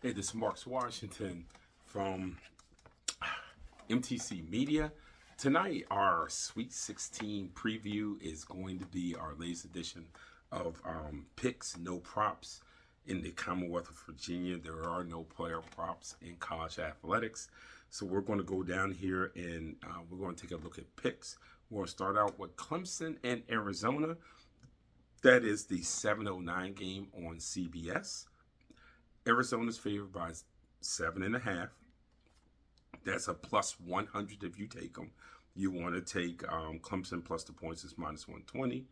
Hey, this is Marks Washington from MTC Media. Tonight, our Sweet 16 preview is going to be our latest edition of picks, no props in the Commonwealth of Virginia. There are no player props in college athletics. So we're going to go down here and we're going to take a look at picks. We're going to start out with Clemson and Arizona. That is the 7:09 game on CBS. Arizona's favored by 7.5. That's a plus 100 if you take them. You want to take Clemson plus the points is minus 120.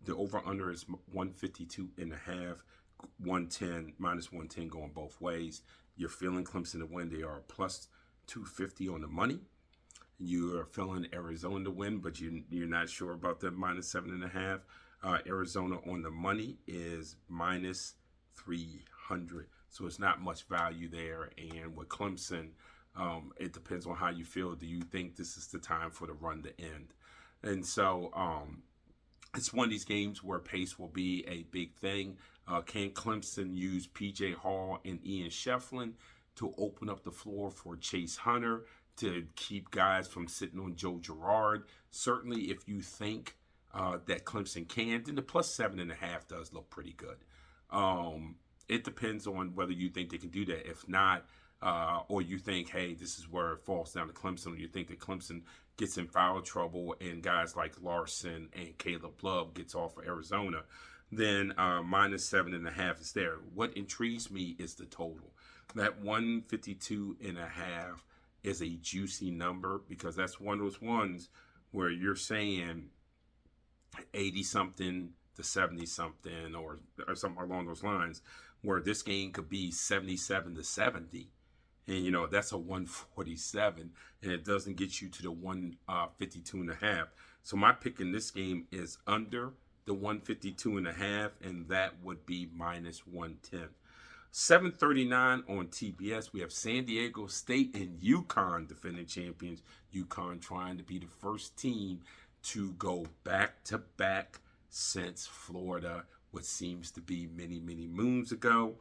The over-under is 152.5, 110, minus 110 going both ways. You're feeling Clemson to win. They are plus 250 on the money. You are feeling Arizona to win, but you're not sure about the minus 7.5. Arizona on the money is minus 300. So it's not much value there. And with Clemson, it depends on how you feel. Do you think this is the time for the run to end? And so it's one of these games where pace will be a big thing. Can Clemson use P.J. Hall and Ian Shefflin to open up the floor for Chase Hunter, to keep guys from sitting on Joe Girard? Certainly, if you think that Clemson can, then the plus 7.5 does look pretty good. It depends on whether you think they can do that. If not, or you think, hey, this is where it falls down to Clemson, or you think that Clemson gets in foul trouble and guys like Larson and Caleb Love gets off for Arizona, then minus 7.5 is there. What intrigues me is the total. That 152.5 is a juicy number because that's one of those ones where you're saying 80-something to 70-something or something along those lines, where this game could be 77 to 70. And, that's a 147, and it doesn't get you to the 152.5. So my pick in this game is under the 152.5, and that would be minus 110. 7:39 on TBS, we have San Diego State and UConn, defending champions. UConn trying to be the first team to go back-to-back since Florida, what seems to be many, many moons ago.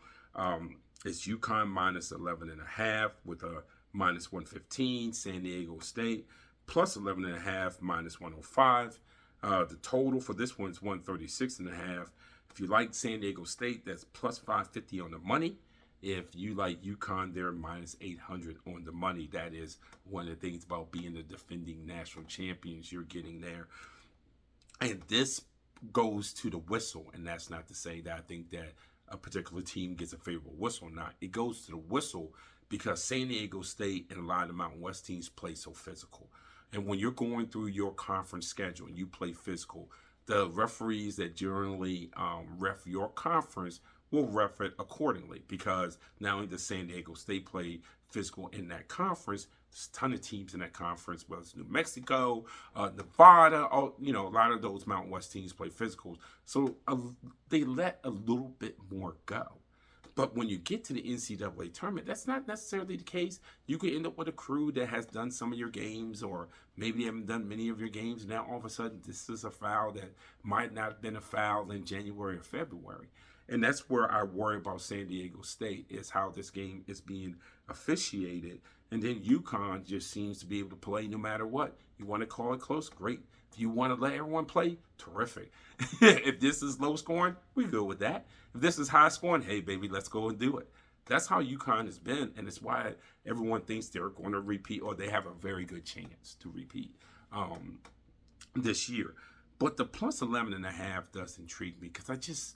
It's UConn minus 11.5 with a minus 115. San Diego State plus 11.5, minus 105. The total for this one is 136.5. If you like San Diego State, that's plus 550 on the money. If you like UConn, they're minus 800 on the money. That is one of the things about being the defending national champions you're getting there. And this goes to the whistle, and that's not to say that I think that a particular team gets a favorable whistle or not. It goes to the whistle because San Diego State and a lot of the Mountain West teams play so physical. And when you're going through your conference schedule and you play physical, the referees that generally ref your conference will ref it accordingly, because not only does San Diego State play physical in that conference, there's a ton of teams in that conference, whether it's New Mexico, Nevada, a lot of those Mountain West teams play physicals. So they let a little bit more go. But when you get to the NCAA tournament, that's not necessarily the case. You could end up with a crew that has done some of your games, or maybe they haven't done many of your games. Now, all of a sudden, this is a foul that might not have been a foul in January or February. And that's where I worry about San Diego State, is how this game is being officiated. And then UConn just seems to be able to play no matter what. You want to call it close? Great. If you want to let everyone play? Terrific. If this is low scoring, we go with that. If this is high scoring, hey, baby, let's go and do it. That's how UConn has been, and it's why everyone thinks they're going to repeat, or they have a very good chance to repeat this year. But the plus 11.5 does intrigue me, because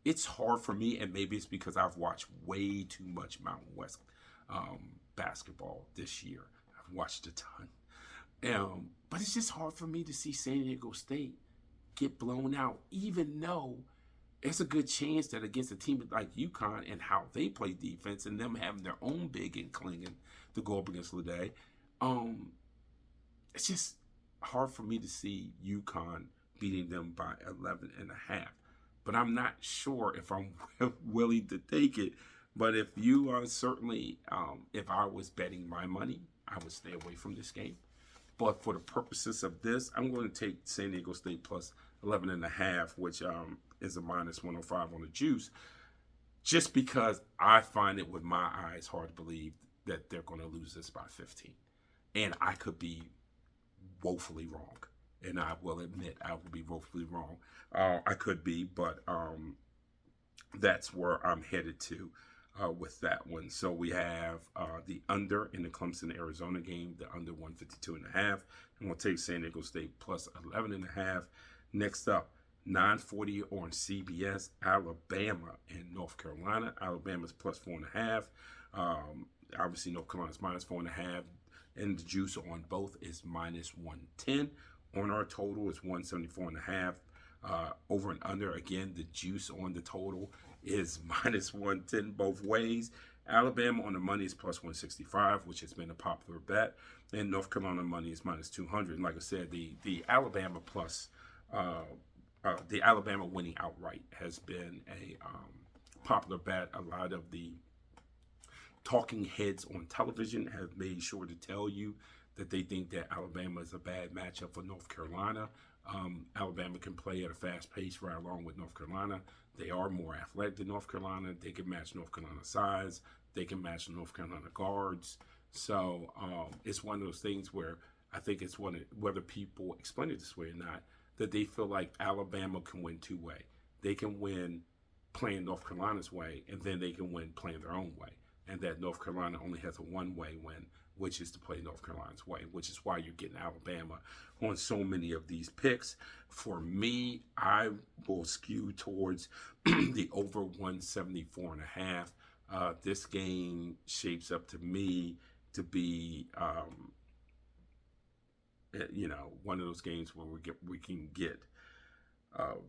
it's hard for me, and maybe it's because I've watched way too much Mountain West basketball this year. I've watched a ton. But it's just hard for me to see San Diego State get blown out, even though it's a good chance that against a team like UConn and how they play defense, and them having their own big and clinging to go up against Lede, it's just hard for me to see UConn beating them by 11.5. But I'm not sure if I'm willing to take it. But if you are certainly, if I was betting my money, I would stay away from this game. But for the purposes of this, I'm going to take San Diego State plus 11.5, which is a minus 105 on the juice. just because I find it with my eyes hard to believe that they're going to lose this by 15. And I could be woefully wrong. And I will admit I will be woefully wrong. I could be, but that's where I'm headed to with that one. So we have the under in the Clemson-Arizona game, the under 152.5. And we'll take San Diego State plus 11.5. Next up, 9:40 on CBS, Alabama and North Carolina. Alabama's plus 4.5. Obviously, North Carolina's minus 4.5. And the juice on both is minus 110. On our total is 174.5. Over and under, again, the juice on the total is minus 110 both ways. Alabama on the money is plus 165, which has been a popular bet. And North Carolina money is minus 200. And like I said, the Alabama plus, the Alabama winning outright has been a popular bet. A lot of the talking heads on television have made sure to tell you that they think that Alabama is a bad matchup for North Carolina. Alabama can play at a fast pace right along with North Carolina. They are more athletic than North Carolina. They can match North Carolina's size. They can match North Carolina guards. So it's one of those things where I think it's whether people explain it this way or not, that they feel like Alabama can win two-way. They can win playing North Carolina's way, and then they can win playing their own way. And that North Carolina only has a one-way win, which is to play North Carolina's way, which is why you're getting Alabama on so many of these picks. For me, I will skew towards the over 174.5. This game shapes up to me to be, one of those games where we can get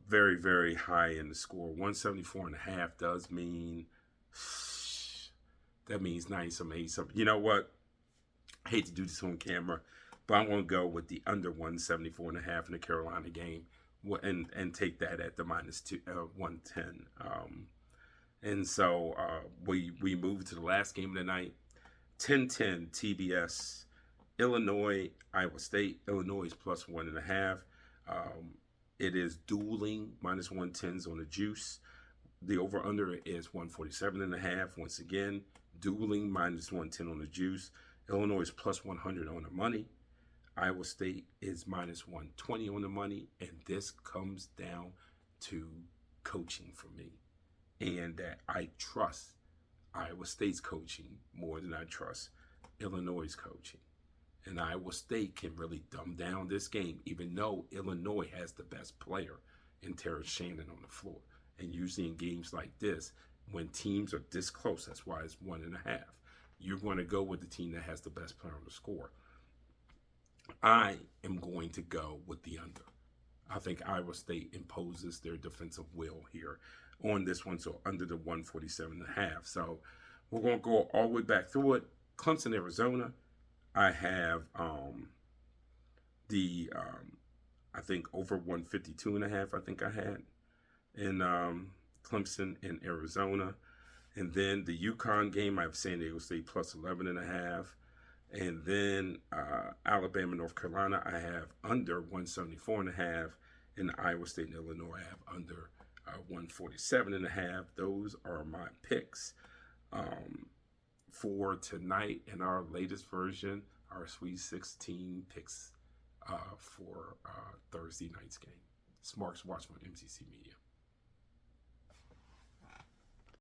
very, very high in the score. 174.5 does mean that means 90-some, 80-some. You know what? I hate to do this on camera, but I'm going to go with the under 174.5 in the Carolina game and take that at the minus 110. And so we move to the last game of the night, 10-10 TBS, Illinois, Iowa State. Illinois is plus 1.5. It is dueling minus 110s on the juice. The over-under is 147.5. Once again, dueling minus 110 on the juice. Illinois is plus 100 on the money. Iowa State is minus 120 on the money. And this comes down to coaching for me. And that I trust Iowa State's coaching more than I trust Illinois' coaching. And Iowa State can really dumb down this game, even though Illinois has the best player in Terrence Shannon on the floor. And usually in games like this, when teams are this close, that's why it's 1.5. You're going to go with the team that has the best player on the score. I am going to go with the under. I think Iowa State imposes their defensive will here on this one, so under the 147.5. So we're going to go all the way back through it. Clemson-Arizona, I have I think over 152.5, I think I had in Clemson and Arizona. And then the UConn game, I have San Diego State plus 11.5. And then Alabama, North Carolina, I have under 174.5. And Iowa State and Illinois, I have under 147.5. Those are my picks for tonight in our latest version, our Sweet 16 picks for Thursday night's game. Smarks watching on MTC Media.